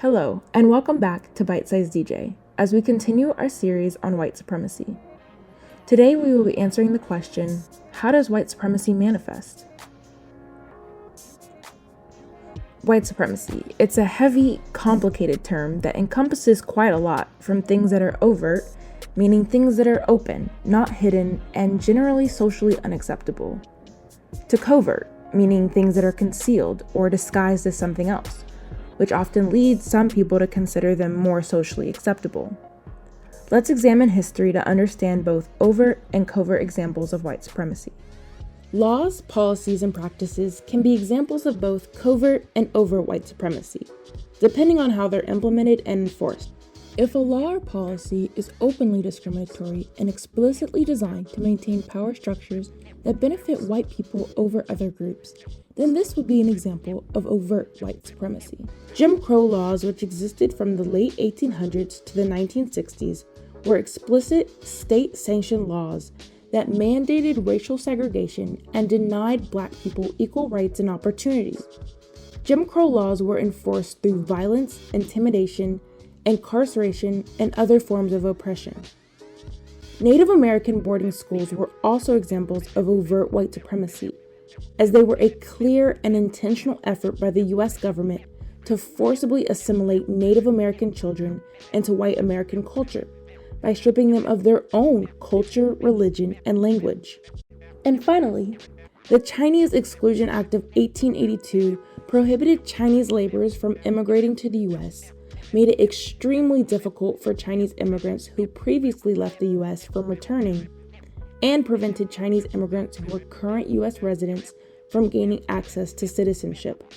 Hello, and welcome back to Byte-sized DJ, as we continue our series on white supremacy. Today we will be answering the question, how does white supremacy manifest? White supremacy, it's a heavy, complicated term that encompasses quite a lot, from things that are overt, meaning things that are open, not hidden, and generally socially unacceptable, to covert, meaning things that are concealed or disguised as something else, which often leads some people to consider them more socially acceptable. Let's examine history to understand both overt and covert examples of white supremacy. Laws, policies, and practices can be examples of both covert and overt white supremacy, depending on how they're implemented and enforced. If a law or policy is openly discriminatory and explicitly designed to maintain power structures that benefit white people over other groups, then this would be an example of overt white supremacy. Jim Crow laws, which existed from the late 1800s to the 1960s, were explicit state-sanctioned laws that mandated racial segregation and denied Black people equal rights and opportunities. Jim Crow laws were enforced through violence, intimidation, incarceration, and other forms of oppression. Native American boarding schools were also examples of overt white supremacy, as they were a clear and intentional effort by the U.S. government to forcibly assimilate Native American children into white American culture by stripping them of their own culture, religion, and language. And finally, the Chinese Exclusion Act of 1882 prohibited Chinese laborers from immigrating to the U.S., made it extremely difficult for Chinese immigrants who previously left the U.S. from returning, and prevented Chinese immigrants who were current U.S. residents from gaining access to citizenship.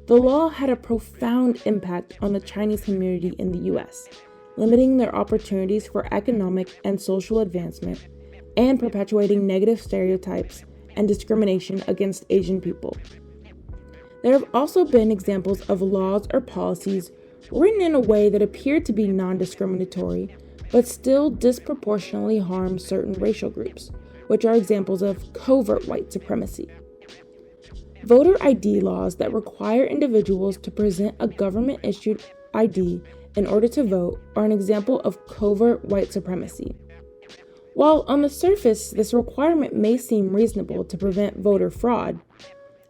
The law had a profound impact on the Chinese community in the U.S., limiting their opportunities for economic and social advancement, and perpetuating negative stereotypes and discrimination against Asian people. There have also been examples of laws or policies written in a way that appeared to be non-discriminatory, but still disproportionately harm certain racial groups, which are examples of covert white supremacy. Voter ID laws that require individuals to present a government-issued ID in order to vote are an example of covert white supremacy. While on the surface, this requirement may seem reasonable to prevent voter fraud,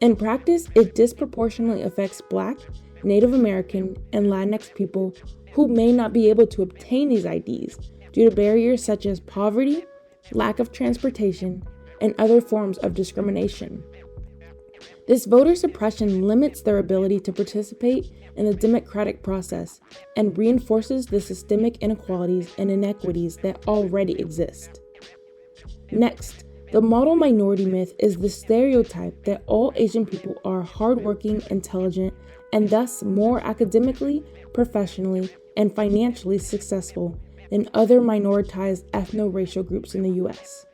in practice, it disproportionately affects Black, Native American, and Latinx people who may not be able to obtain these IDs due to barriers such as poverty, lack of transportation, and other forms of discrimination. This voter suppression limits their ability to participate in the democratic process and reinforces the systemic inequalities and inequities that already exist. Next, the model minority myth is the stereotype that all Asian people are hardworking, intelligent, and thus more academically, professionally, and financially successful than other minoritized ethno-racial groups in the U.S.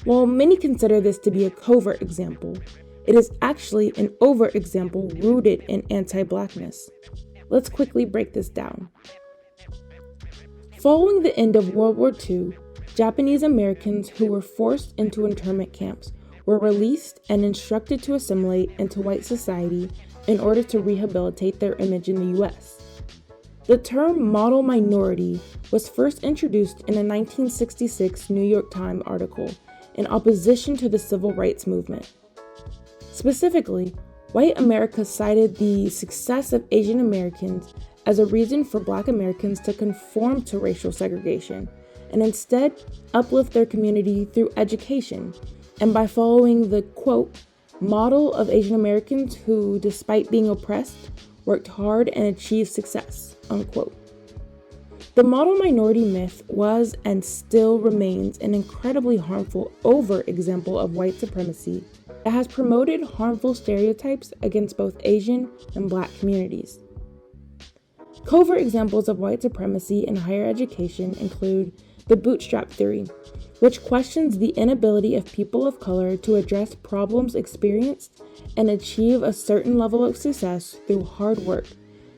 While many consider this to be a covert example, it is actually an overt example rooted in anti-Blackness. Let's quickly break this down. Following the end of World War II, Japanese Americans who were forced into internment camps were released and instructed to assimilate into white society in order to rehabilitate their image in the U.S. The term model minority was first introduced in a 1966 New York Times article in opposition to the civil rights movement. Specifically, white America cited the success of Asian Americans as a reason for Black Americans to conform to racial segregation and instead uplift their community through education and by following the, quote, model of Asian Americans who, despite being oppressed, worked hard and achieved success, unquote. The model minority myth was and still remains an incredibly harmful, overt example of white supremacy that has promoted harmful stereotypes against both Asian and Black communities. Covert examples of white supremacy in higher education include the bootstrap theory, which questions the inability of people of color to address problems experienced and achieve a certain level of success through hard work,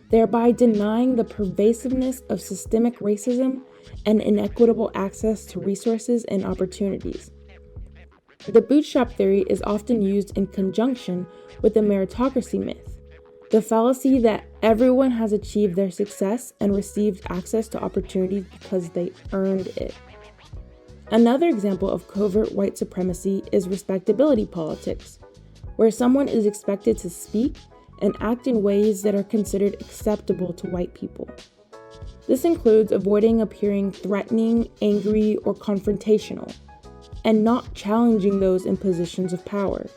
thereby denying the pervasiveness of systemic racism and inequitable access to resources and opportunities. The bootstrap theory is often used in conjunction with the meritocracy myth, The fallacy that everyone has achieved their success and received access to opportunities because they earned it. Another example of covert white supremacy is respectability politics, where someone is expected to speak and act in ways that are considered acceptable to white people. This includes avoiding appearing threatening, angry, or confrontational, and not challenging those in positions of power.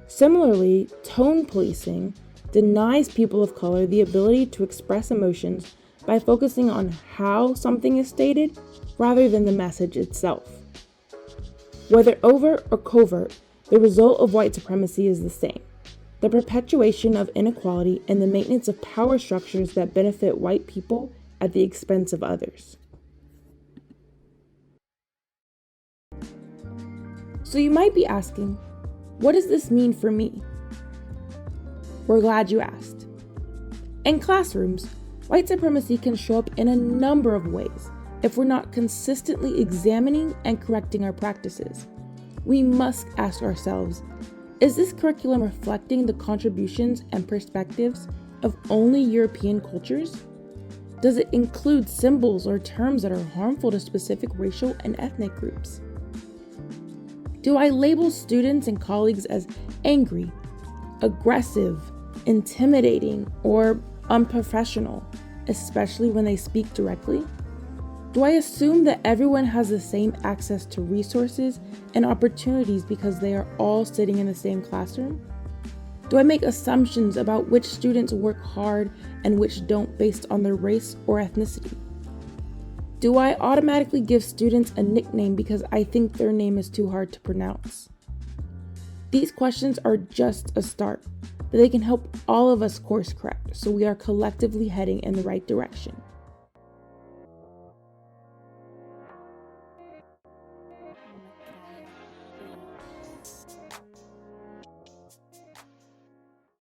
Similarly, tone policing denies people of color the ability to express emotions by focusing on how something is stated rather than the message itself. Whether overt or covert, the result of white supremacy is the same: the perpetuation of inequality and the maintenance of power structures that benefit white people at the expense of others. So you might be asking, what does this mean for me? We're glad you asked. In classrooms, white supremacy can show up in a number of ways if we're not consistently examining and correcting our practices. We must ask ourselves, is this curriculum reflecting the contributions and perspectives of only European cultures? Does it include symbols or terms that are harmful to specific racial and ethnic groups? Do I label students and colleagues as angry, aggressive, intimidating, or unprofessional, especially when they speak directly? Do I assume that everyone has the same access to resources and opportunities because they are all sitting in the same classroom? Do I make assumptions about which students work hard and which don't based on their race or ethnicity? Do I automatically give students a nickname because I think their name is too hard to pronounce? These questions are just a start, but they can help all of us course correct so we are collectively heading in the right direction.